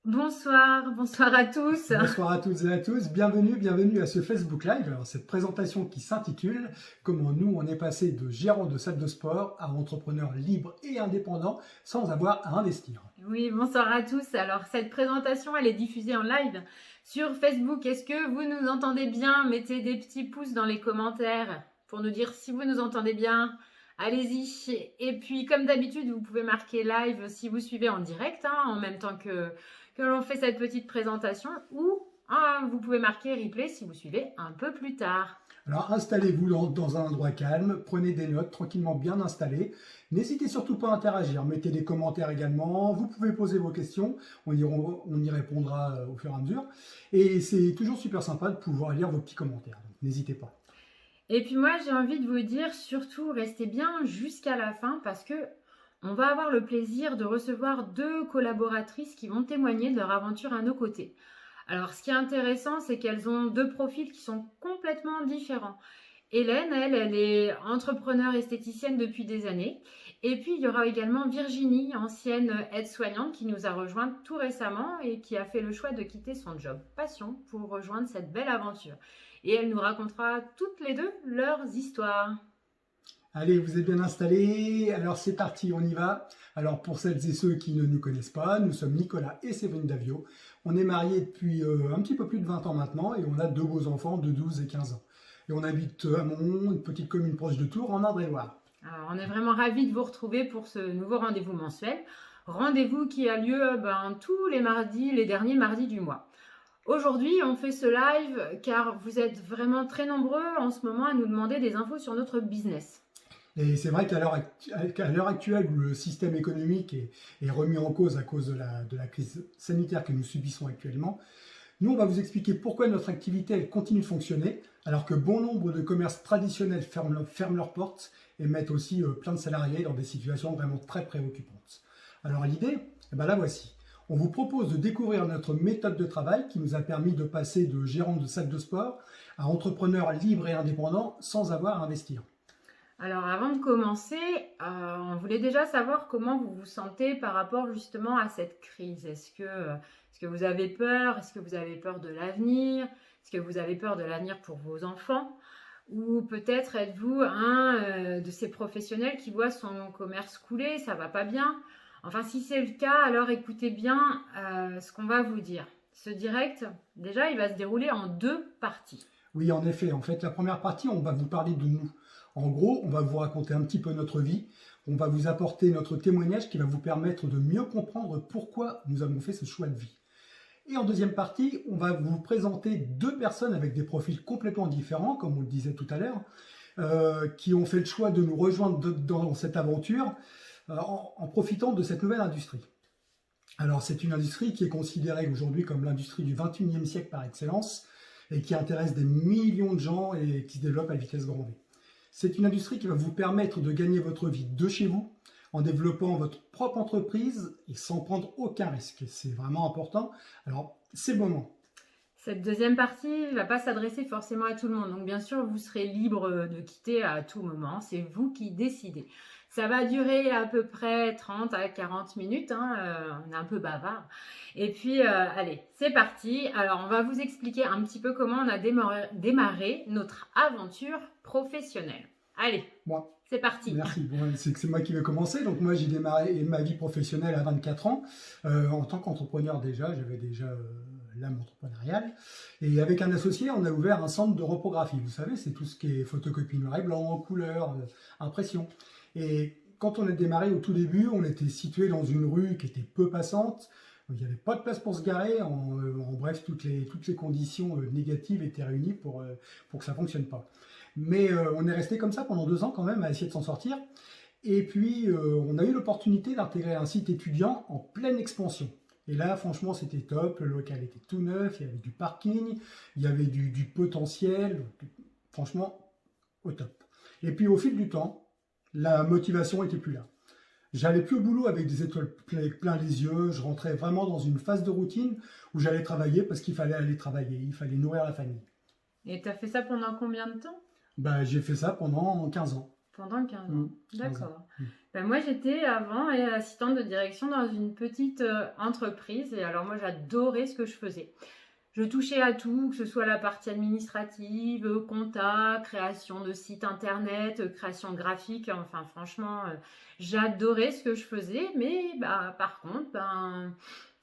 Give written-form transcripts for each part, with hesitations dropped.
Bonsoir à tous. Bonsoir à toutes et à tous, bienvenue à ce Facebook Live. Alors, cette présentation qui s'intitule « Comment nous on est passé de gérant de salle de sport à entrepreneur libre et indépendant sans avoir à investir ». Oui, bonsoir à tous. Alors, cette présentation, elle est diffusée en live sur Facebook. Est-ce que vous nous entendez bien? Mettez des petits pouces dans les commentaires pour nous dire si vous nous entendez bien. Allez-y. Et puis, comme d'habitude, vous pouvez marquer live si vous suivez en direct, en même temps que l'on fait cette petite présentation, ou vous pouvez marquer replay si vous suivez un peu plus tard. Alors installez-vous dans un endroit calme, prenez des notes tranquillement bien installées. N'hésitez surtout pas à interagir, mettez des commentaires également, vous pouvez poser vos questions, on y répondra au fur et à mesure. Et c'est toujours super sympa de pouvoir lire vos petits commentaires, donc n'hésitez pas. Et puis moi j'ai envie de vous dire, surtout restez bien jusqu'à la fin parce que on va avoir le plaisir de recevoir 2 collaboratrices qui vont témoigner de leur aventure à nos côtés. Alors, ce qui est intéressant, c'est qu'elles ont 2 profils qui sont complètement différents. Hélène, elle est entrepreneure esthéticienne depuis des années. Et puis, il y aura également Virginie, ancienne aide-soignante, qui nous a rejoint tout récemment et qui a fait le choix de quitter son job passion pour rejoindre cette belle aventure. Et elle nous racontera toutes les 2 leurs histoires. Allez, vous êtes bien installés, alors c'est parti, on y va. Alors pour celles et ceux qui ne nous connaissent pas, nous sommes Nicolas et Séverine Davio. On est mariés depuis un petit peu plus de 20 ans maintenant et on a 2 beaux enfants de 12 et 15 ans. Et on habite à Mont, une petite commune proche de Tours, en Indre-et-Loire. Alors, on est vraiment ravis de vous retrouver pour ce nouveau rendez-vous mensuel. Rendez-vous qui a lieu tous les mardis, les derniers mardis du mois. Aujourd'hui, on fait ce live car vous êtes vraiment très nombreux en ce moment à nous demander des infos sur notre business. Et c'est vrai qu'à l'heure actuelle où le système économique est remis en cause à cause de la crise sanitaire que nous subissons actuellement, nous on va vous expliquer pourquoi notre activité elle continue de fonctionner alors que bon nombre de commerces traditionnels ferment leurs portes et mettent aussi plein de salariés dans des situations vraiment très préoccupantes. Alors l'idée, la voici. On vous propose de découvrir notre méthode de travail qui nous a permis de passer de gérant de salle de sport à entrepreneur libre et indépendant sans avoir à investir. Alors avant de commencer, on voulait déjà savoir comment vous vous sentez par rapport justement à cette crise. Est-ce que vous avez peur? Est-ce que vous avez peur de l'avenir? Est-ce que vous avez peur de l'avenir pour vos enfants? Ou peut-être êtes-vous un de ces professionnels qui voit son commerce couler, ça va pas bien? Enfin, si c'est le cas, alors écoutez bien ce qu'on va vous dire. Ce direct, déjà, il va se dérouler en 2 parties. Oui, en effet. En fait, la première partie, on va vous parler de nous. En gros, on va vous raconter un petit peu notre vie. On va vous apporter notre témoignage qui va vous permettre de mieux comprendre pourquoi nous avons fait ce choix de vie. Et en deuxième partie, on va vous présenter 2 personnes avec des profils complètement différents, comme on le disait tout à l'heure, qui ont fait le choix de nous rejoindre dans cette aventure en profitant de cette nouvelle industrie. Alors, c'est une industrie qui est considérée aujourd'hui comme l'industrie du 21e siècle par excellence et qui intéresse des millions de gens et qui se développe à vitesse grand V. C'est une industrie qui va vous permettre de gagner votre vie de chez vous en développant votre propre entreprise et sans prendre aucun risque. C'est vraiment important. Alors, c'est le moment. Cette deuxième partie ne va pas s'adresser forcément à tout le monde. Donc bien sûr, vous serez libre de quitter à tout moment. C'est vous qui décidez. Ça va durer à peu près 30 à 40 minutes. On est un peu bavard. Et puis, allez, c'est parti. Alors, on va vous expliquer un petit peu comment on a démarré notre aventure professionnelle. Allez, c'est parti. Merci. Bon, c'est moi qui vais commencer. Donc moi, j'ai démarré ma vie professionnelle à 24 ans. En tant qu'entrepreneur déjà, j'avais déjà l'âme entrepreneuriale. Et avec un associé, on a ouvert un centre de reprographie. Vous savez, c'est tout ce qui est photocopie noir et blanc, couleur, impression. Et quand on a démarré au tout début, on était situé dans une rue qui était peu passante. Il n'y avait pas de place pour se garer. En bref, toutes les conditions négatives étaient réunies pour que ça ne fonctionne pas. Mais on est resté comme ça pendant 2 ans quand même à essayer de s'en sortir. Et puis, on a eu l'opportunité d'intégrer un site étudiant en pleine expansion. Et là, franchement, c'était top. Le local était tout neuf, il y avait du parking, il y avait du potentiel. Franchement, au top. Et puis, au fil du temps, la motivation n'était plus là. J'allais plus au boulot avec des étoiles plein les yeux. Je rentrais vraiment dans une phase de routine où j'allais travailler parce qu'il fallait aller travailler, il fallait nourrir la famille. Et tu as fait ça pendant combien de temps? J'ai fait ça pendant 15 ans. Pendant 15 Mmh, ans. 15 ans. D'accord. Mmh. Ben, moi, j'étais avant assistante de direction dans une petite entreprise. Et alors, moi, j'adorais ce que je faisais. Je touchais à tout, que ce soit la partie administrative, compta, création de sites internet, création graphique. Enfin, franchement, j'adorais ce que je faisais. Mais bah, par contre, ben,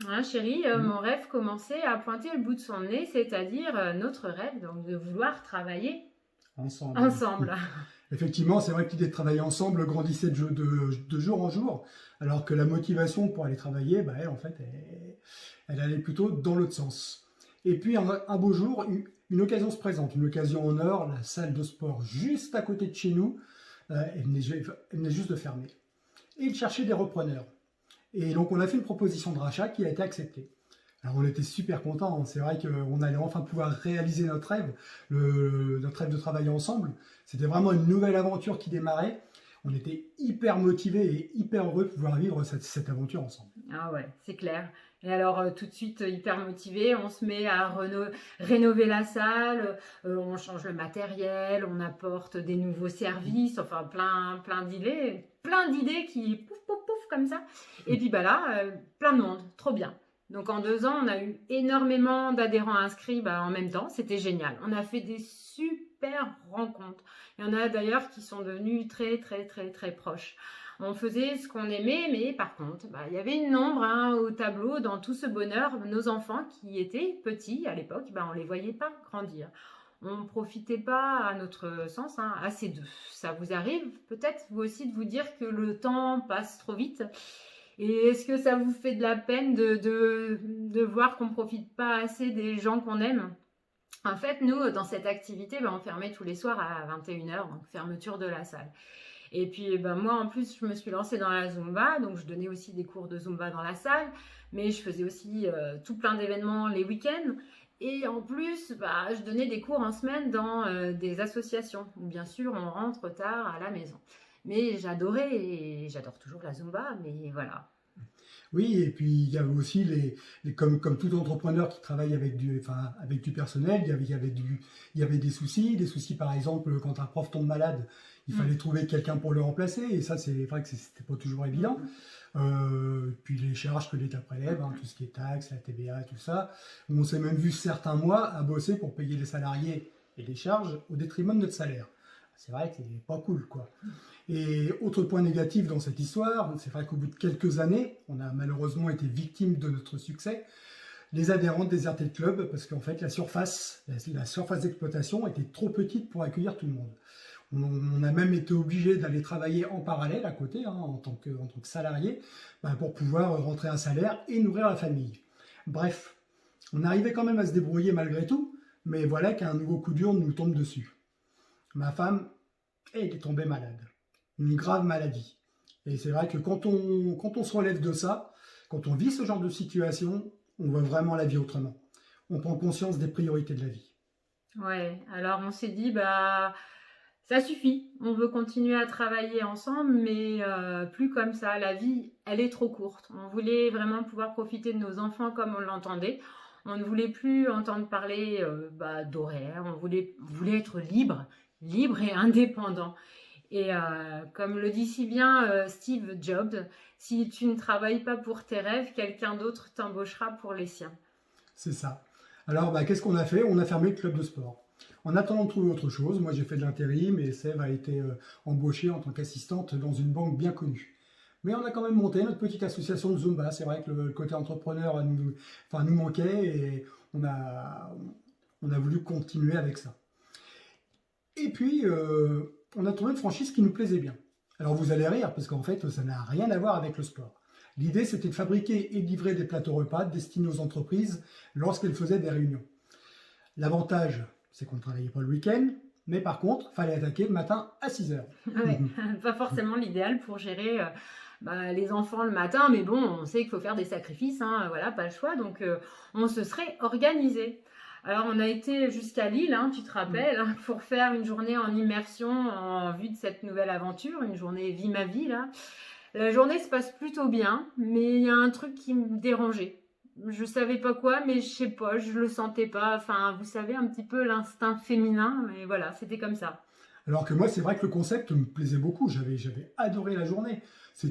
hein, chérie, Mmh. mon rêve commençait à pointer le bout de son nez, c'est-à-dire notre rêve, donc de vouloir travailler Ensemble, oui. ensemble. Effectivement, c'est vrai que l'idée de travailler ensemble grandissait de jour en jour, alors que la motivation pour aller travailler, bah, elle, en fait, elle allait plutôt dans l'autre sens. Et puis, un beau jour, une occasion se présente, une occasion en or, la salle de sport juste à côté de chez nous, elle venait juste de fermer. Et il cherchait des repreneurs. Et donc, on a fait une proposition de rachat qui a été acceptée. Alors, on était super contents. C'est vrai qu'on allait enfin pouvoir réaliser notre rêve, notre rêve de travailler ensemble. C'était vraiment une nouvelle aventure qui démarrait. On était hyper motivés et hyper heureux de pouvoir vivre cette aventure ensemble. Ah ouais, c'est clair. Et alors, tout de suite, hyper motivé, on se met à rénover la salle, on change le matériel, on apporte des nouveaux services, enfin plein d'idées qui pouf, pouf, pouf, comme ça. Et puis bah là, plein de monde, trop bien. Donc en 2 ans, on a eu énormément d'adhérents inscrits bah, en même temps, c'était génial. On a fait des super rencontres. Il y en a d'ailleurs qui sont devenus très, très, très, très proches. On faisait ce qu'on aimait, mais par contre, bah, il y avait une ombre hein, au tableau dans tout ce bonheur. Nos enfants qui étaient petits à l'époque, bah, on ne les voyait pas grandir. On ne profitait pas, à notre sens, hein, assez d'eux. Ça vous arrive peut-être vous aussi de vous dire que le temps passe trop vite. Et est-ce que ça vous fait de la peine de voir qu'on ne profite pas assez des gens qu'on aime? En fait, nous, dans cette activité, ben, on fermait tous les soirs à 21h, donc fermeture de la salle. Et puis, ben, moi, en plus, je me suis lancée dans la Zumba, donc je donnais aussi des cours de Zumba dans la salle, mais je faisais aussi tout plein d'événements les week-ends. Et en plus, bah, je donnais des cours en semaine dans des associations, où bien sûr, on rentre tard à la maison. Mais j'adorais et j'adore toujours la Zumba, mais voilà. Oui, et puis il y avait aussi comme tout entrepreneur qui travaille avec du personnel, il y avait des soucis par exemple quand un prof tombe malade, il fallait trouver quelqu'un pour le remplacer, et ça c'est vrai que c'était pas toujours évident. Puis les charges que l'État prélève, hein, tout ce qui est taxes, la TVA, tout ça. On s'est même vu certains mois à bosser pour payer les salariés et les charges au détriment de notre salaire. C'est vrai que c'est pas cool, quoi. Et autre point négatif dans cette histoire, c'est vrai qu'au bout de quelques années, on a malheureusement été victime de notre succès. Les adhérents désertaient le club parce qu'en fait la surface d'exploitation était trop petite pour accueillir tout le monde. On a même été obligé d'aller travailler en parallèle à côté, hein, en tant que salarié, pour pouvoir rentrer un salaire et nourrir la famille. Bref, on arrivait quand même à se débrouiller malgré tout, mais voilà qu'un nouveau coup dur nous tombe dessus. Ma femme, elle est tombée malade. Une grave maladie. Et c'est vrai que quand on se relève de ça, quand on vit ce genre de situation, on voit vraiment la vie autrement. On prend conscience des priorités de la vie. Ouais, alors on s'est dit, bah, ça suffit. On veut continuer à travailler ensemble, mais plus comme ça. La vie, elle est trop courte. On voulait vraiment pouvoir profiter de nos enfants comme on l'entendait. On ne voulait plus entendre parler d'horaire. On voulait être libre et indépendant. Et comme le dit si bien Steve Jobs, si tu ne travailles pas pour tes rêves, quelqu'un d'autre t'embauchera pour les siens. C'est ça. Alors, qu'est-ce qu'on a fait? On a fermé le club de sport. En attendant de trouver autre chose, moi j'ai fait de l'intérim et Sève a été embauchée en tant qu'assistante dans une banque bien connue. Mais on a quand même monté notre petite association de Zumba. C'est vrai que le côté entrepreneur nous manquait et on a voulu continuer avec ça. Et puis, on a trouvé une franchise qui nous plaisait bien. Alors vous allez rire, parce qu'en fait, ça n'a rien à voir avec le sport. L'idée, c'était de fabriquer et de livrer des plateaux repas destinés aux entreprises lorsqu'elles faisaient des réunions. L'avantage, c'est qu'on ne travaillait pas le week-end, mais par contre, il fallait attaquer le matin à 6h. Ouais, pas forcément l'idéal pour gérer les enfants le matin, mais bon, on sait qu'il faut faire des sacrifices, hein, voilà, pas le choix, donc on se serait organisé. Alors, on a été jusqu'à Lille, hein, tu te rappelles, hein, pour faire une journée en immersion en vue de cette nouvelle aventure, une journée Vie ma vie, là. La journée se passe plutôt bien, mais il y a un truc qui me dérangeait. Je savais pas quoi, mais je sais pas, je le sentais pas. Enfin, vous savez, un petit peu l'instinct féminin, mais voilà, c'était comme ça. Alors que moi, c'est vrai que le concept me plaisait beaucoup. J'avais adoré la journée.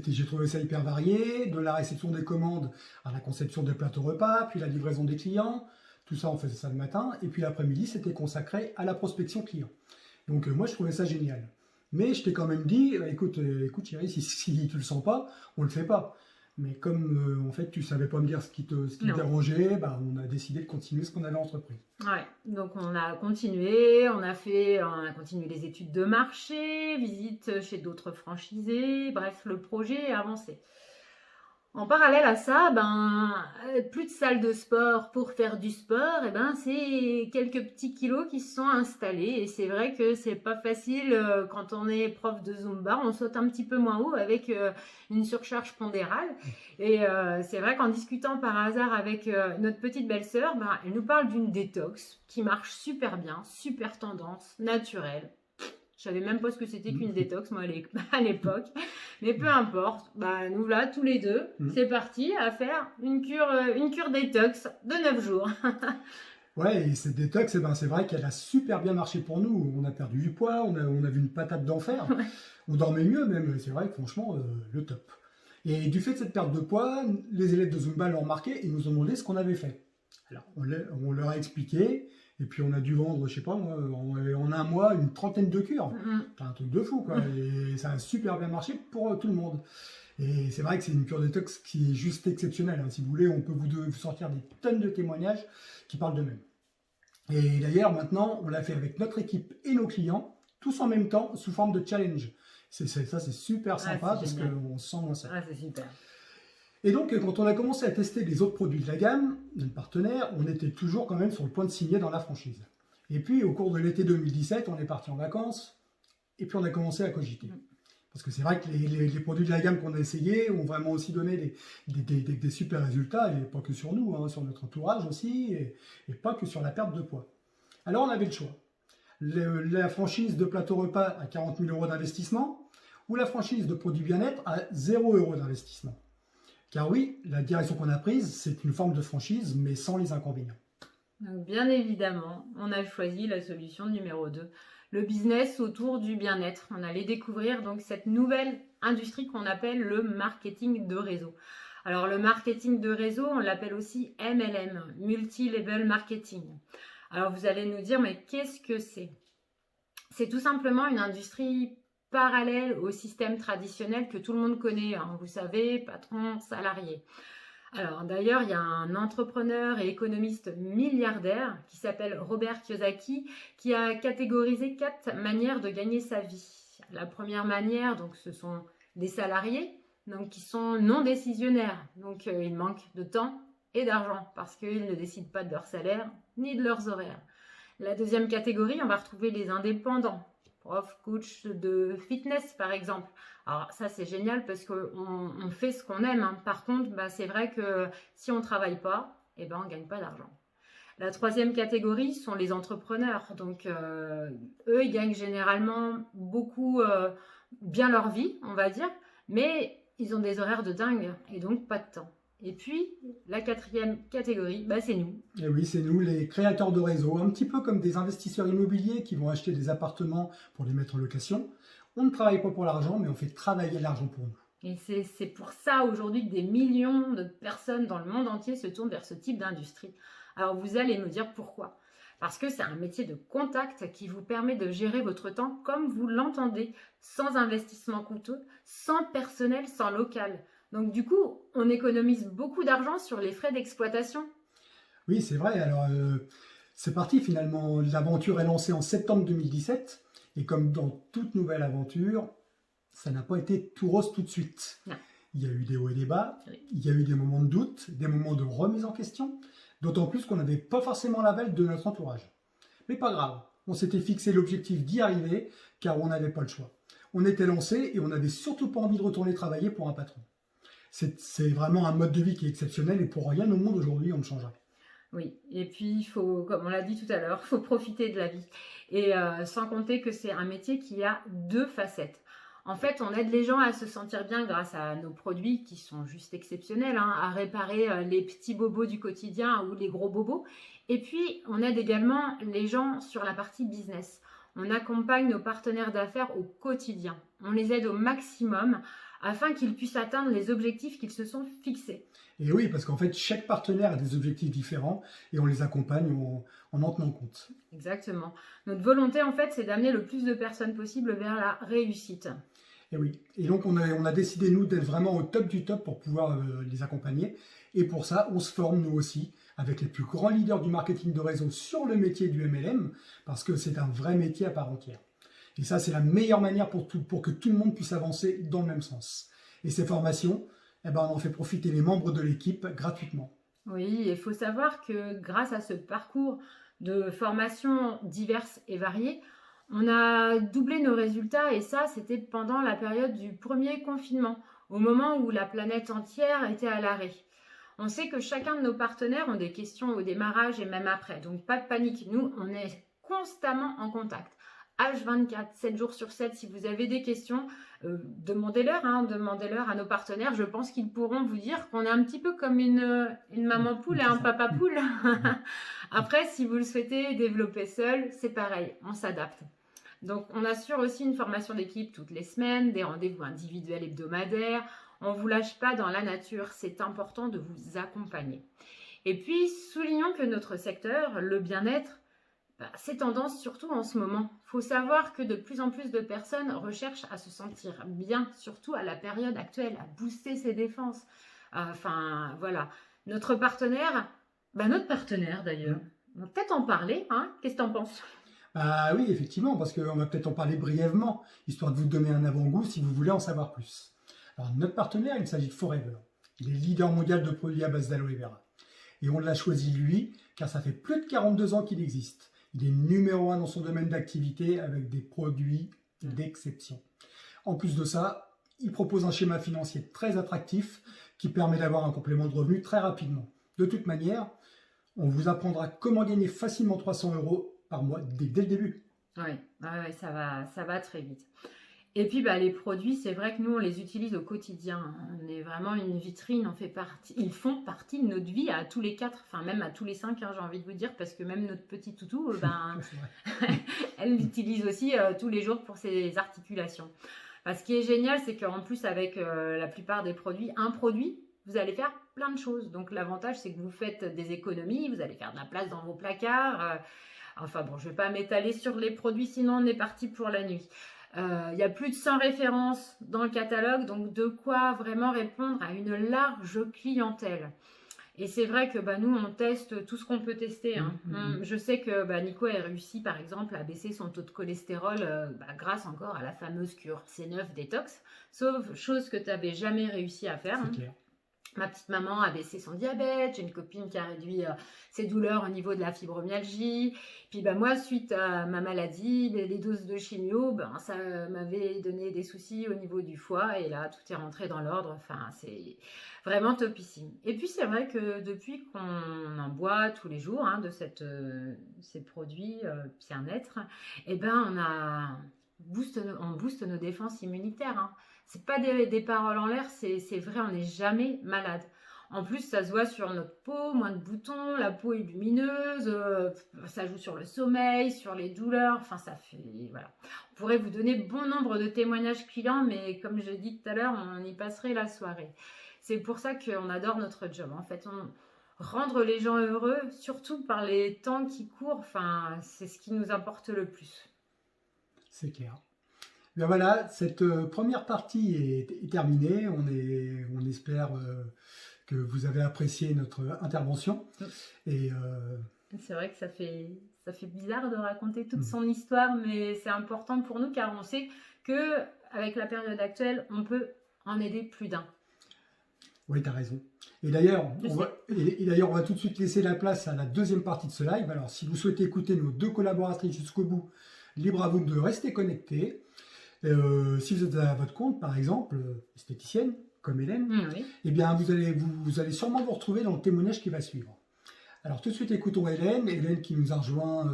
J'ai trouvé ça hyper varié, de la réception des commandes à la conception des plateaux repas, puis la livraison des clients. Tout ça, on faisait ça le matin. Et puis l'après-midi, c'était consacré à la prospection client. Donc moi, je trouvais ça génial. Mais je t'ai quand même dit, écoute Thierry, si tu le sens pas, on le fait pas. Mais comme en fait, tu savais pas me dire ce qui te dérangeait, bah, on a décidé de continuer ce qu'on avait entrepris. Ouais, donc on a continué, on a continué les études de marché, visite chez d'autres franchisés, bref, le projet est avancé. En parallèle à ça, plus de salle de sport pour faire du sport, c'est quelques petits kilos qui se sont installés. Et c'est vrai que c'est pas facile quand on est prof de Zumba, on saute un petit peu moins haut avec une surcharge pondérale. Et c'est vrai qu'en discutant par hasard avec notre petite belle-sœur, elle nous parle d'une détox qui marche super bien, super tendance, naturelle. Je savais même pas ce que c'était qu'une détox, moi, à l'époque. Mais peu importe, nous voilà tous les deux. C'est parti à faire une cure détox de 9 jours. Ouais, et cette détox, c'est vrai qu'elle a super bien marché pour nous. On a perdu du poids, on a vu une patate d'enfer. Ouais. On dormait mieux même, c'est vrai que franchement, le top. Et du fait de cette perte de poids, les élèves de Zumba l'ont remarqué et nous ont demandé ce qu'on avait fait. Alors, on leur a expliqué. Et puis on a dû vendre, je sais pas, en un mois, une trentaine de cures. C'est un truc de fou, quoi. Et ça a super bien marché pour tout le monde. Et c'est vrai que c'est une cure détox qui est juste exceptionnelle. Hein. Si vous voulez, on peut vous sortir des tonnes de témoignages qui parlent d'eux-mêmes. Et d'ailleurs, maintenant, on l'a fait avec notre équipe et nos clients, tous en même temps, sous forme de challenge. Ça, c'est super sympa parce qu'on se sent moins seul. C'est super. Et donc, quand on a commencé à tester les autres produits de la gamme, notre partenaire, on était toujours quand même sur le point de signer dans la franchise. Et puis, au cours de l'été 2017, on est parti en vacances, et puis on a commencé à cogiter. Parce que c'est vrai que les produits de la gamme qu'on a essayés ont vraiment aussi donné des super résultats, et pas que sur nous, hein, sur notre entourage aussi, et pas que sur la perte de poids. Alors, on avait le choix. La franchise de plateau repas à 40 000 € d'investissement, ou la franchise de produits bien-être à 0 € d'investissement. Car oui, la direction qu'on a prise, c'est une forme de franchise, mais sans les inconvénients. Donc, bien évidemment, on a choisi la solution numéro 2, le business autour du bien-être. On allait découvrir donc cette nouvelle industrie qu'on appelle le marketing de réseau. Alors le marketing de réseau, on l'appelle aussi MLM, Multi-Level Marketing. Alors vous allez nous dire, mais qu'est-ce que c'est? C'est tout simplement une industrie parallèle au système traditionnel que tout le monde connaît, hein. Vous savez, patron, salarié. Alors d'ailleurs, il y a un entrepreneur et économiste milliardaire qui s'appelle Robert Kiyosaki qui a catégorisé 4 manières de gagner sa vie. La première manière, donc, ce sont les salariés, donc, qui sont non décisionnaires. Donc ils manquent de temps et d'argent parce qu'ils ne décident pas de leur salaire ni de leurs horaires. La deuxième catégorie, on va retrouver les indépendants. Prof, coach de fitness par exemple. Alors ça c'est génial parce qu'on fait ce qu'on aime. Hein. Par contre, c'est vrai que si on ne travaille pas, on ne gagne pas d'argent. La troisième catégorie sont les entrepreneurs. Donc eux, ils gagnent généralement beaucoup bien leur vie, on va dire, mais ils ont des horaires de dingue et donc pas de temps. Et puis, la quatrième catégorie, c'est nous. Et oui, c'est nous, les créateurs de réseau, un petit peu comme des investisseurs immobiliers qui vont acheter des appartements pour les mettre en location. On ne travaille pas pour l'argent, mais on fait travailler l'argent pour nous. Et c'est pour ça aujourd'hui que des millions de personnes dans le monde entier se tournent vers ce type d'industrie. Alors vous allez me dire pourquoi. Parce que c'est un métier de contact qui vous permet de gérer votre temps comme vous l'entendez, sans investissement coûteux, sans personnel, sans local. Donc du coup, on économise beaucoup d'argent sur les frais d'exploitation. Oui, c'est vrai. Alors, c'est parti finalement. L'aventure est lancée en septembre 2017. Et comme dans toute nouvelle aventure, ça n'a pas été tout rose tout de suite. Non. Il y a eu des hauts et des bas. Oui. Il y a eu des moments de doute, des moments de remise en question. D'autant plus qu'on n'avait pas forcément l'aval de notre entourage. Mais pas grave. On s'était fixé l'objectif d'y arriver, car on n'avait pas le choix. On était lancé et on n'avait surtout pas envie de retourner travailler pour un patron. C'est vraiment un mode de vie qui est exceptionnel et pour rien au monde aujourd'hui on le changerait. Oui, et puis il faut, comme on l'a dit tout à l'heure, il faut profiter de la vie. Et sans compter que c'est un métier qui a 2 facettes. En fait, on aide les gens à se sentir bien grâce à nos produits qui sont juste exceptionnels, hein, à réparer les petits bobos du quotidien ou les gros bobos. Et puis, on aide également les gens sur la partie business. on accompagne nos partenaires d'affaires au quotidien. On les aide au maximum afin qu'ils puissent atteindre les objectifs qu'ils se sont fixés. Et oui, parce qu'en fait, chaque partenaire a des objectifs différents et on les accompagne en tenant compte. Exactement. Notre volonté, en fait, c'est d'amener le plus de personnes possible vers la réussite. Et oui. Et donc, on a décidé, nous, d'être vraiment au top du top pour pouvoir les accompagner. Et pour ça, on se forme, nous aussi, avec les plus grands leaders du marketing de réseau sur le métier du MLM, parce que c'est un vrai métier à part entière. Et ça, c'est la meilleure manière pour que tout le monde puisse avancer dans le même sens. Et ces formations, eh ben, on en fait profiter les membres de l'équipe gratuitement. Oui, il faut savoir que grâce à ce parcours de formation diverses et variées, on a doublé nos résultats et ça, c'était pendant la période du premier confinement, au moment où la planète entière était à l'arrêt. On sait que chacun de nos partenaires ont des questions au démarrage et même après, donc pas de panique. Nous, on est constamment en contact. H24, 7 jours sur 7, si vous avez des questions, demandez-leur, demandez-leur à nos partenaires. Je pense qu'ils pourront vous dire qu'on est un petit peu comme une maman poule et un papa poule. Après, si vous le souhaitez développer seul, c'est pareil, on s'adapte. Donc, on assure aussi une formation d'équipe toutes les semaines, des rendez-vous individuels hebdomadaires. On ne vous lâche pas dans la nature, c'est important de vous accompagner. Et puis, soulignons que notre secteur, le bien-être, c'est tendance surtout en ce moment. Il faut savoir que de plus en plus de personnes recherchent à se sentir bien, surtout à la période actuelle, à booster ses défenses. Enfin, voilà. Notre partenaire d'ailleurs, on va peut-être en parler. Qu'est-ce que tu en penses? Ah oui, effectivement, parce qu'on va peut-être en parler brièvement, histoire de vous donner un avant-goût si vous voulez en savoir plus. Alors, notre partenaire, il s'agit de Forever. Il est leader mondial de produits à base d'aloe vera. Et on l'a choisi, lui, car ça fait plus de 42 ans qu'il existe. Il est numéro 1 dans son domaine d'activité avec des produits d'exception. En plus de ça, il propose un schéma financier très attractif qui permet d'avoir un complément de revenu très rapidement. De toute manière, on vous apprendra comment gagner facilement 300 € par mois dès le début. Oui, ça va très vite. Et puis les produits, c'est vrai que nous, on les utilise au quotidien. On est vraiment une vitrine, ils font partie de notre vie à tous les 4, enfin même à tous les 5, j'ai envie de vous dire, parce que même notre petit toutou, elle l'utilise aussi tous les jours pour ses articulations. Ce qui est génial, c'est qu'en plus, avec la plupart des produits, un produit, vous allez faire plein de choses. Donc l'avantage, c'est que vous faites des économies, vous allez faire de la place dans vos placards. Enfin bon, je ne vais pas m'étaler sur les produits, sinon on est parti pour la nuit. Il y a plus de 100 références dans le catalogue, donc de quoi vraiment répondre à une large clientèle. Et c'est vrai que nous, on teste tout ce qu'on peut tester. Je sais que Nico a réussi, par exemple, à baisser son taux de cholestérol grâce encore à la fameuse cure C9 détox, sauf chose que tu n'avais jamais réussi à faire. C'est clair. Ma petite maman a baissé son diabète, j'ai une copine qui a réduit ses douleurs au niveau de la fibromyalgie. Puis moi, suite à ma maladie, les doses de chimio, ça m'avait donné des soucis au niveau du foie. Et là, tout est rentré dans l'ordre. Enfin, c'est vraiment topissime. Et puis, c'est vrai que depuis qu'on en boit tous les jours de ces produits bien-être, on booste nos défenses immunitaires. C'est pas des paroles en l'air, c'est vrai, on n'est jamais malade. En plus, ça se voit sur notre peau, moins de boutons, la peau est lumineuse, ça joue sur le sommeil, sur les douleurs, enfin ça fait, voilà. On pourrait vous donner bon nombre de témoignages clients, mais comme je l'ai dit tout à l'heure, on y passerait la soirée. C'est pour ça qu'on adore notre job. En fait, rendre les gens heureux, surtout par les temps qui courent, c'est ce qui nous importe le plus. C'est clair. Bien voilà, cette première partie est terminée. On espère que vous avez apprécié notre intervention. Et c'est vrai que ça fait bizarre de raconter toute son histoire, mais c'est important pour nous car on sait que avec la période actuelle, on peut en aider plus d'un. Oui, tu as raison. Et d'ailleurs, on va tout de suite laisser la place à la deuxième partie de ce live. Alors, si vous souhaitez écouter nos 2 collaboratrices jusqu'au bout, libre à vous de rester connectés. Si vous êtes à votre compte, par exemple, esthéticienne, comme Hélène, eh bien, vous allez sûrement vous retrouver dans le témoignage qui va suivre. Alors, tout de suite, écoutons Hélène qui nous a rejoint,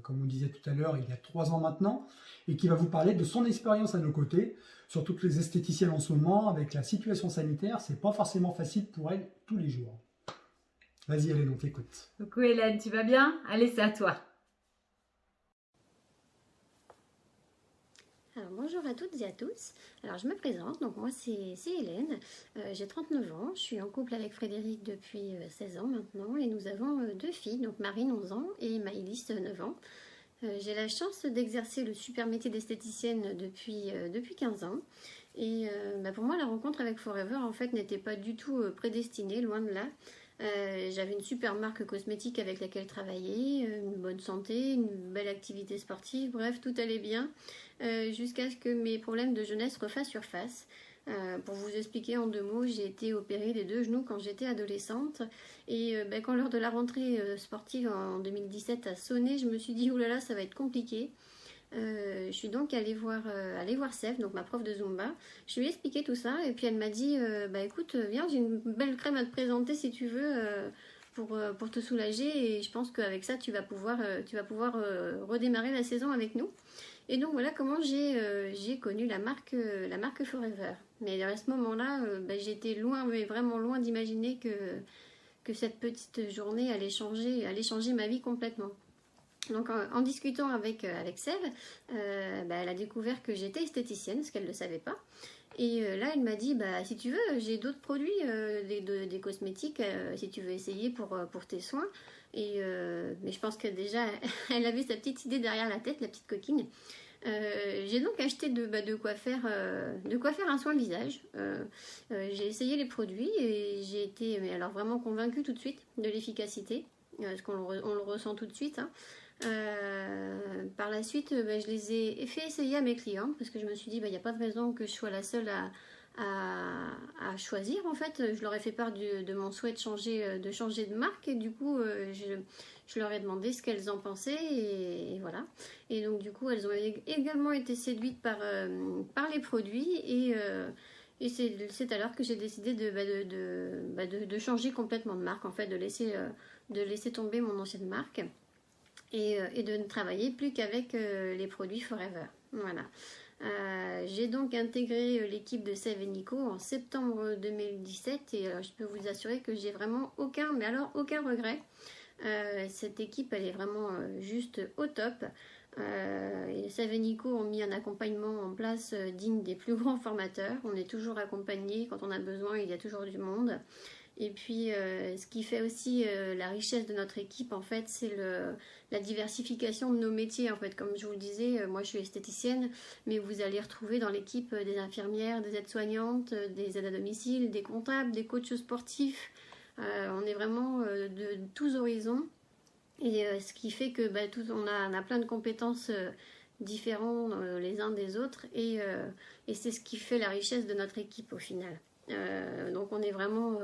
comme on disait tout à l'heure, il y a 3 ans maintenant, et qui va vous parler de son expérience à nos côtés, sur toutes les esthéticiennes en ce moment, avec la situation sanitaire, c'est pas forcément facile pour elles tous les jours. Vas-y Hélène, on t'écoute. Coucou Hélène, tu vas bien? Allez, c'est à toi. bonjour à toutes et à tous. Alors je me présente, donc moi c'est Hélène, j'ai 39 ans, je suis en couple avec Frédéric depuis 16 ans maintenant et nous avons deux filles, donc Marine 11 ans et Maëlys 9 ans. J'ai la chance d'exercer le super métier d'esthéticienne depuis 15 ans et pour moi la rencontre avec Forever en fait n'était pas du tout prédestinée, loin de là. J'avais une super marque cosmétique avec laquelle travailler, une bonne santé, une belle activité sportive, bref, tout allait bien, jusqu'à ce que mes problèmes de jeunesse refassent surface. Pour vous expliquer en 2 mots, j'ai été opérée des 2 genoux quand j'étais adolescente et quand l'heure de la rentrée sportive en 2017 a sonné, je me suis dit oulala, ça va être compliqué. Je suis donc allée voir Sève, donc ma prof de Zumba. Je lui ai expliqué tout ça et puis elle m'a dit écoute, viens, j'ai une belle crème à te présenter si tu veux pour te soulager et je pense qu'avec ça tu vas pouvoir redémarrer la saison avec nous. Et donc voilà comment j'ai connu la marque Forever. Mais à ce moment-là, j'étais loin, mais vraiment loin d'imaginer que cette petite journée allait changer ma vie complètement. Donc en discutant avec Sève, elle a découvert que j'étais esthéticienne, ce qu'elle ne savait pas. Et là, elle m'a dit, si tu veux, j'ai d'autres produits, des cosmétiques, si tu veux essayer pour tes soins. Mais je pense que déjà, elle avait sa petite idée derrière la tête, la petite coquine. J'ai donc acheté de quoi faire un soin visage. J'ai essayé les produits et j'ai été vraiment convaincue tout de suite de l'efficacité, parce qu'on le ressent tout de suite. Hein. Par la suite, je les ai fait essayer à mes clients parce que je me suis dit, il n'y a pas de raison que je sois la seule à choisir. En fait, je leur ai fait part de mon souhait de changer de marque et du coup, je leur ai demandé ce qu'elles en pensaient et voilà. Et donc, du coup, elles ont également été séduites par les produits et c'est alors que j'ai décidé de changer complètement de marque, en fait, de laisser tomber mon ancienne marque. Et de ne travailler plus qu'avec les produits Forever. Voilà. J'ai donc intégré l'équipe de Sève & Nico en septembre 2017 et je peux vous assurer que j'ai vraiment aucun regret. Cette équipe, elle est vraiment juste au top. Et Sève & Nico ont mis un accompagnement en place digne des plus grands formateurs. On est toujours accompagné. Quand on a besoin, il y a toujours du monde. Et puis, ce qui fait aussi la richesse de notre équipe, en fait, c'est la diversification de nos métiers. En fait, comme je vous le disais, moi, je suis esthéticienne, mais vous allez retrouver dans l'équipe des infirmières, des aides-soignantes, des aides à domicile, des comptables, des coachs sportifs. On est vraiment de tous horizons. Et ce qui fait que on a plein de compétences différentes les uns des autres. Et c'est ce qui fait la richesse de notre équipe au final. Donc, on est vraiment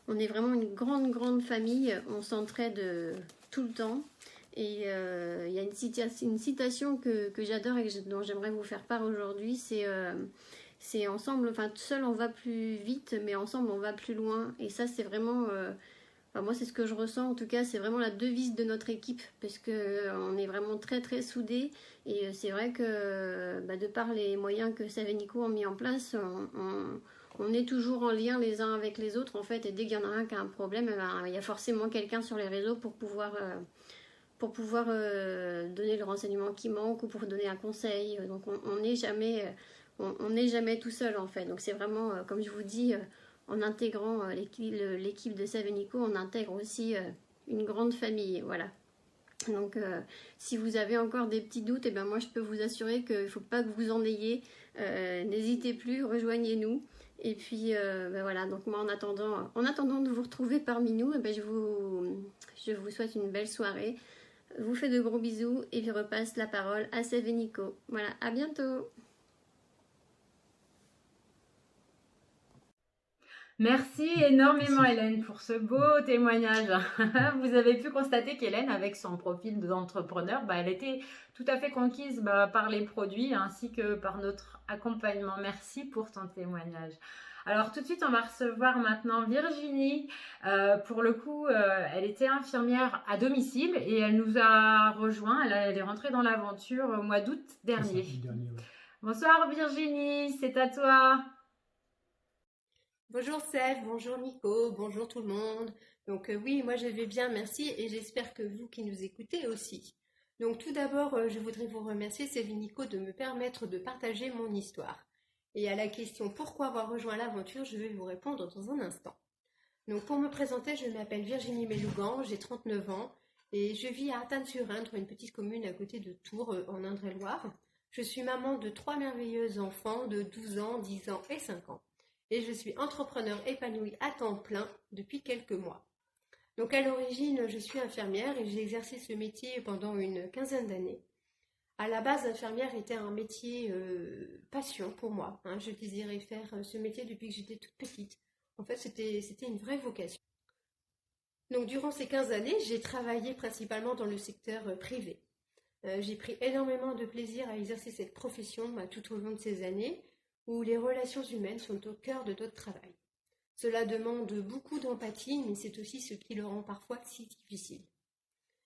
une grande famille, on s'entraide tout le temps. Et il y a une citation que j'adore et dont j'aimerais vous faire part aujourd'hui, c'est ensemble, seul on va plus vite, mais ensemble on va plus loin. Et ça c'est vraiment, moi c'est ce que je ressens en tout cas, c'est vraiment la devise de notre équipe, parce qu'on est vraiment très soudés. Et c'est vrai que de par les moyens que Sève & Nico ont mis en place, on est toujours en lien les uns avec les autres en fait, et dès qu'il y en a un qui a un problème, il y a forcément quelqu'un sur les réseaux pour pouvoir donner le renseignement qui manque ou pour donner un conseil. Donc on n'est jamais tout seul en fait. Donc c'est vraiment, comme je vous dis, en intégrant l'équipe de Sève & Nico, on intègre aussi une grande famille. Voilà. Donc si vous avez encore des petits doutes, moi je peux vous assurer qu'il ne faut pas que vous en ayez. N'hésitez plus, rejoignez-nous. Et puis voilà, donc moi en attendant de vous retrouver parmi nous, je vous souhaite une belle soirée. Vous fais de gros bisous et je repasse la parole à Sève & Nico. Voilà, à bientôt. Merci énormément Hélène pour ce beau témoignage. Vous avez pu constater qu'Hélène, avec son profil d'entrepreneur, elle était tout à fait conquise par les produits ainsi que par notre accompagnement. Merci pour ton témoignage. Alors tout de suite, on va recevoir maintenant Virginie. Pour le coup, elle était infirmière à domicile et elle nous a rejoint. Elle est rentrée dans l'aventure au mois d'août dernier. Ouais. Bonsoir Virginie, c'est à toi. Bonjour Sève, bonjour Nico, bonjour tout le monde. Donc oui, moi je vais bien, merci, et j'espère que vous qui nous écoutez aussi. Donc tout d'abord, je voudrais vous remercier, Céline Nico, de me permettre de partager mon histoire. Et à la question pourquoi avoir rejoint l'aventure, je vais vous répondre dans un instant. Donc pour me présenter, je m'appelle Virginie Mélougan, j'ai 39 ans et je vis à Artannes-sur-Indre, une petite commune à côté de Tours, en Indre-et-Loire. Je suis maman de 3 merveilleux enfants de 12 ans, 10 ans et 5 ans. Et je suis entrepreneur épanouie à temps plein depuis quelques mois. Donc à l'origine, je suis infirmière et j'ai exercé ce métier pendant une quinzaine d'années. À la base, infirmière était un métier passion pour moi, hein. Je désirais faire ce métier depuis que j'étais toute petite. En fait, c'était une vraie vocation. Donc durant ces 15 années, j'ai travaillé principalement dans le secteur privé. J'ai pris énormément de plaisir à exercer cette profession tout au long de ces années où les relations humaines sont au cœur de notre travail. Cela demande beaucoup d'empathie, mais c'est aussi ce qui le rend parfois si difficile.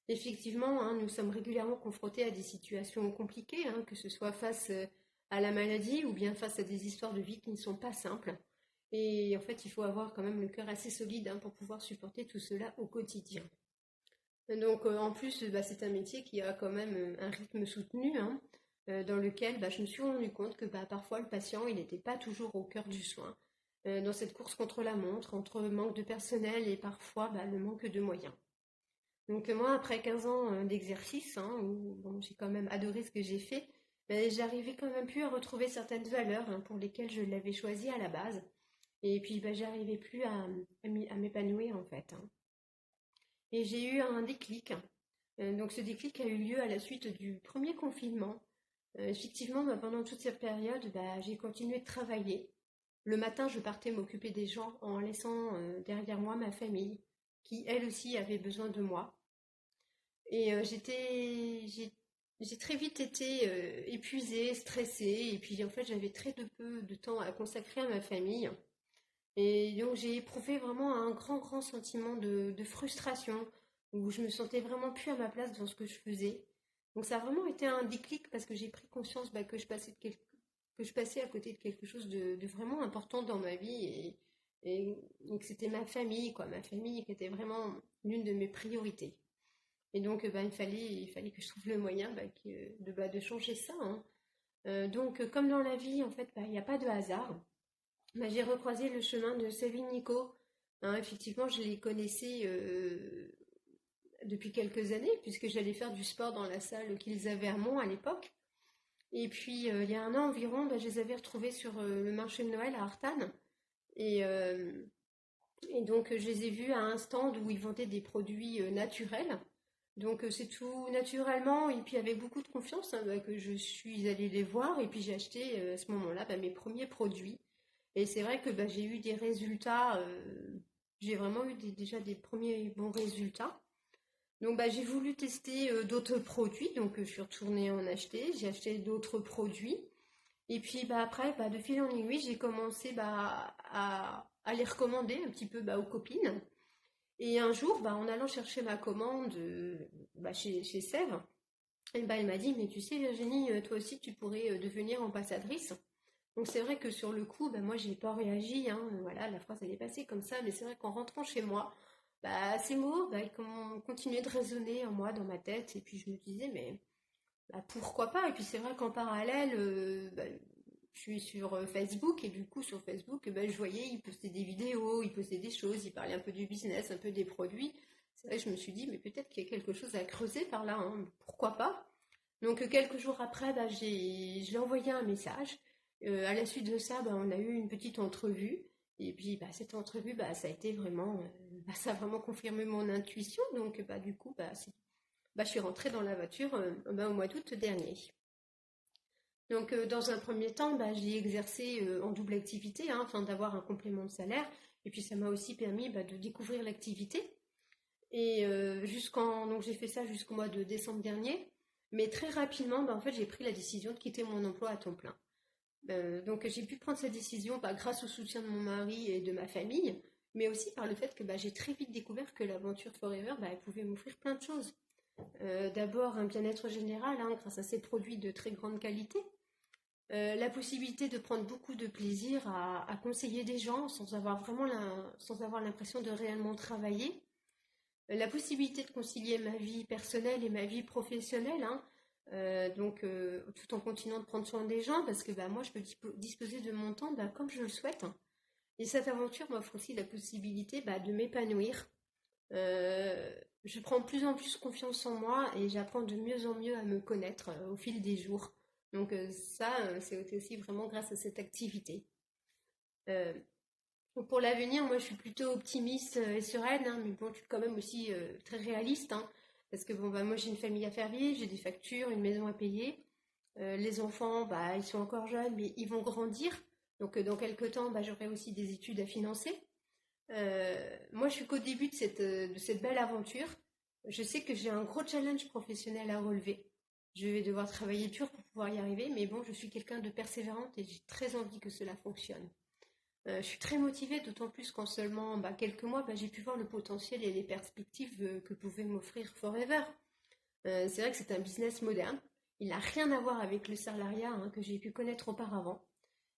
Effectivement, hein, nous sommes régulièrement confrontés à des situations compliquées, hein, que ce soit face à la maladie ou bien face à des histoires de vie qui ne sont pas simples. Et en fait, il faut avoir quand même le cœur assez solide, hein, pour pouvoir supporter tout cela au quotidien. Donc, en plus, c'est un métier qui a quand même un rythme soutenu, hein, dans lequel je me suis rendu compte que parfois le patient il n'était pas toujours au cœur du soin, dans cette course contre la montre, entre manque de personnel et parfois le manque de moyens. Donc moi, après 15 ans d'exercice, hein, où bon, j'ai quand même adoré ce que j'ai fait, j'arrivais quand même plus à retrouver certaines valeurs, hein, pour lesquelles je l'avais choisi à la base. Et puis j'arrivais plus à m'épanouir en fait, hein. Et j'ai eu un déclic. Donc ce déclic a eu lieu à la suite du premier confinement. Effectivement, pendant toute cette période, j'ai continué de travailler. Le matin, je partais m'occuper des gens en laissant derrière moi ma famille, qui elle aussi avait besoin de moi. Et j'ai très vite été épuisée, stressée, et puis en fait j'avais très peu de temps à consacrer à ma famille. Et donc j'ai éprouvé vraiment un grand sentiment de frustration, où je me sentais vraiment plus à ma place dans ce que je faisais. Donc ça a vraiment été un déclic parce que j'ai pris conscience que je passais à côté de quelque chose de vraiment important dans ma vie et que c'était ma famille, quoi, ma famille qui était vraiment l'une de mes priorités. Et donc, il fallait que je trouve le moyen de changer ça, hein. Donc, comme dans la vie, en fait, il n'y a pas de hasard. J'ai recroisé le chemin de Séville Nico. Hein, effectivement, je les connaissais depuis quelques années, puisque j'allais faire du sport dans la salle qu'ils avaient à Mont à l'époque. Et puis, il y a un an environ, je les avais retrouvés sur le marché de Noël à Artannes. Et, euh, et donc, je les ai vus à un stand où ils vendaient des produits naturels. Donc c'est tout naturellement et puis avec beaucoup de confiance, hein, que je suis allée les voir et puis j'ai acheté à ce moment-là mes premiers produits. Et c'est vrai que j'ai eu des résultats, j'ai vraiment eu déjà des premiers bons résultats. Donc j'ai voulu tester d'autres produits, donc je suis retournée en acheter, j'ai acheté d'autres produits. Et puis après, de fil en aiguille, j'ai commencé à les recommander un petit peu aux copines. Et un jour, en allant chercher ma commande chez Sèvres, elle m'a dit, mais tu sais Virginie, toi aussi tu pourrais devenir ambassadrice. Donc c'est vrai que sur le coup, moi j'ai pas réagi, hein, voilà, la phrase elle est passée comme ça, mais c'est vrai qu'en rentrant chez moi, ces mots, ils ont continué de résonner en moi, dans ma tête, et puis je me disais, mais pourquoi pas? Et puis c'est vrai qu'en parallèle, je suis sur Facebook, et du coup sur Facebook, je voyais, ils postaient des vidéos, ils postaient des choses, ils parlaient un peu du business, un peu des produits. C'est vrai que je me suis dit, mais peut-être qu'il y a quelque chose à creuser par là, hein, pourquoi pas? Donc quelques jours après, je lui ai envoyé un message. À la suite de ça, on a eu une petite entrevue. Et puis cette entrevue, ça a été vraiment, ça a vraiment confirmé mon intuition. Donc du coup, je suis rentrée dans la voiture au mois d'août dernier. Donc dans un premier temps, j'ai exercé en double activité, hein, afin d'avoir un complément de salaire. Et puis ça m'a aussi permis de découvrir l'activité. Et donc j'ai fait ça jusqu'au mois de décembre dernier. Mais très rapidement, en fait, j'ai pris la décision de quitter mon emploi à temps plein. Donc j'ai pu prendre cette décision grâce au soutien de mon mari et de ma famille, mais aussi par le fait que j'ai très vite découvert que l'aventure Forever, elle pouvait m'offrir plein de choses. D'abord un bien-être général, hein, grâce à ces produits de très grande qualité. La possibilité de prendre beaucoup de plaisir à conseiller des gens sans avoir l'impression de réellement travailler. la possibilité de concilier ma vie personnelle et ma vie professionnelle, hein, tout en continuant de prendre soin des gens, parce que moi, je peux disposer de mon temps comme je le souhaite. Hein. Et cette aventure m'offre aussi la possibilité de m'épanouir. Je prends de plus en plus confiance en moi et j'apprends de mieux en mieux à me connaître au fil des jours. Donc c'est aussi vraiment grâce à cette activité. Pour l'avenir, moi je suis plutôt optimiste et sereine, hein, mais bon, je suis quand même aussi très réaliste, hein, parce que moi j'ai une famille à faire vivre, j'ai des factures, une maison à payer. Les enfants, ils sont encore jeunes, mais ils vont grandir. Donc dans quelques temps, j'aurai aussi des études à financer. Moi je suis qu'au début de cette belle aventure. Je sais que j'ai un gros challenge professionnel à relever. Je vais devoir travailler dur pour pouvoir y arriver, mais bon, je suis quelqu'un de persévérante et j'ai très envie que cela fonctionne. Je suis très motivée, d'autant plus qu'en seulement quelques mois, j'ai pu voir le potentiel et les perspectives que pouvait m'offrir Forever. C'est vrai que c'est un business moderne. Il n'a rien à voir avec le salariat que j'ai pu connaître auparavant.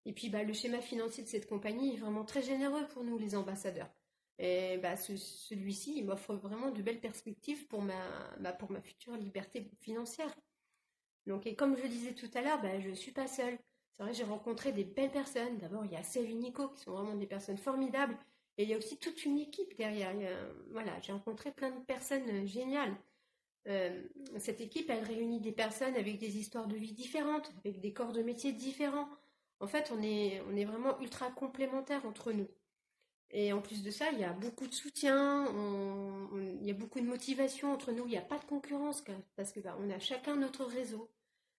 Et puis le schéma financier de cette compagnie est vraiment très généreux pour nous, les ambassadeurs. Et celui-ci, il m'offre vraiment de belles perspectives pour ma future liberté financière. Donc, et comme je le disais tout à l'heure, je ne suis pas seule. C'est vrai, j'ai rencontré des belles personnes. D'abord, il y a Save Nico, qui sont vraiment des personnes formidables. Et il y a aussi toute une équipe derrière. J'ai rencontré plein de personnes géniales. Cette équipe, elle réunit des personnes avec des histoires de vie différentes, avec des corps de métier différents. En fait, on est vraiment ultra complémentaires entre nous. Et en plus de ça, il y a beaucoup de soutien, il y a beaucoup de motivation entre nous, il n'y a pas de concurrence parce que on a chacun notre réseau.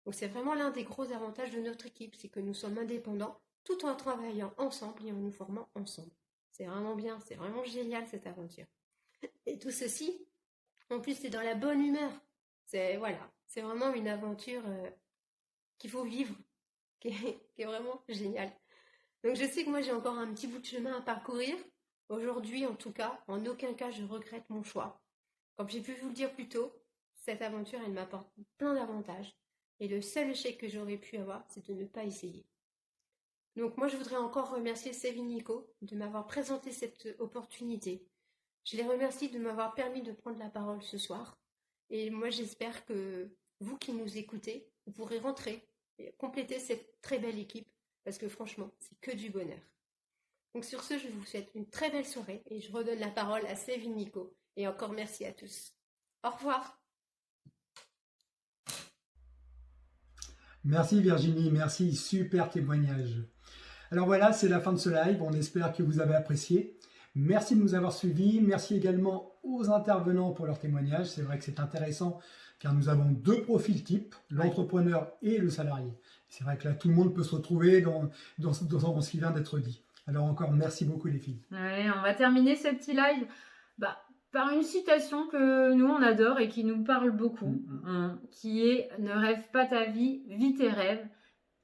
Donc c'est vraiment l'un des gros avantages de notre équipe, c'est que nous sommes indépendants tout en travaillant ensemble et en nous formant ensemble. C'est vraiment bien, c'est vraiment génial cette aventure. Et tout ceci, en plus c'est dans la bonne humeur. C'est vraiment une aventure qu'il faut vivre, qui est vraiment géniale. Donc je sais que moi j'ai encore un petit bout de chemin à parcourir. Aujourd'hui en tout cas, en aucun cas je regrette mon choix. Comme j'ai pu vous le dire plus tôt, cette aventure elle m'apporte plein d'avantages. Et le seul échec que j'aurais pu avoir, c'est de ne pas essayer. Donc moi je voudrais encore remercier Save Nico de m'avoir présenté cette opportunité. Je les remercie de m'avoir permis de prendre la parole ce soir. Et moi j'espère que vous qui nous écoutez, vous pourrez rentrer et compléter cette très belle équipe. Parce que franchement, c'est que du bonheur. Donc sur ce, je vous souhaite une très belle soirée et je redonne la parole à Save Nico. Et encore merci à tous. Au revoir. Merci Virginie, merci, super témoignage. Alors voilà, c'est la fin de ce live, on espère que vous avez apprécié. Merci de nous avoir suivis, merci également aux intervenants pour leur témoignage. C'est vrai que c'est intéressant car nous avons deux profils types, l'entrepreneur et le salarié. C'est vrai que là, tout le monde peut se retrouver dans ce qui vient d'être dit. Alors encore, merci beaucoup les filles. Ouais, on va terminer ce petit live par une citation que nous, on adore et qui nous parle beaucoup, qui est « Ne rêve pas ta vie, vis tes rêves ».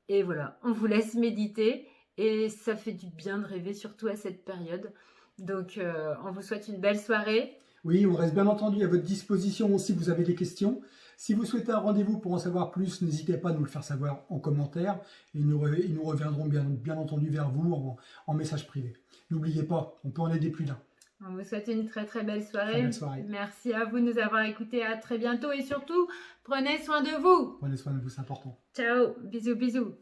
Et voilà, on vous laisse méditer et ça fait du bien de rêver, surtout à cette période. Donc, on vous souhaite une belle soirée. Oui, on reste bien entendu à votre disposition si vous avez des questions. Si vous souhaitez un rendez-vous pour en savoir plus, n'hésitez pas à nous le faire savoir en commentaire. Et nous reviendrons bien entendu vers vous en message privé. N'oubliez pas, on peut en aider plus d'un. On vous souhaite une très très belle soirée. Très belle soirée. Merci à vous de nous avoir écoutés. À très bientôt et surtout, prenez soin de vous. Prenez soin de vous, c'est important. Ciao, bisous bisous.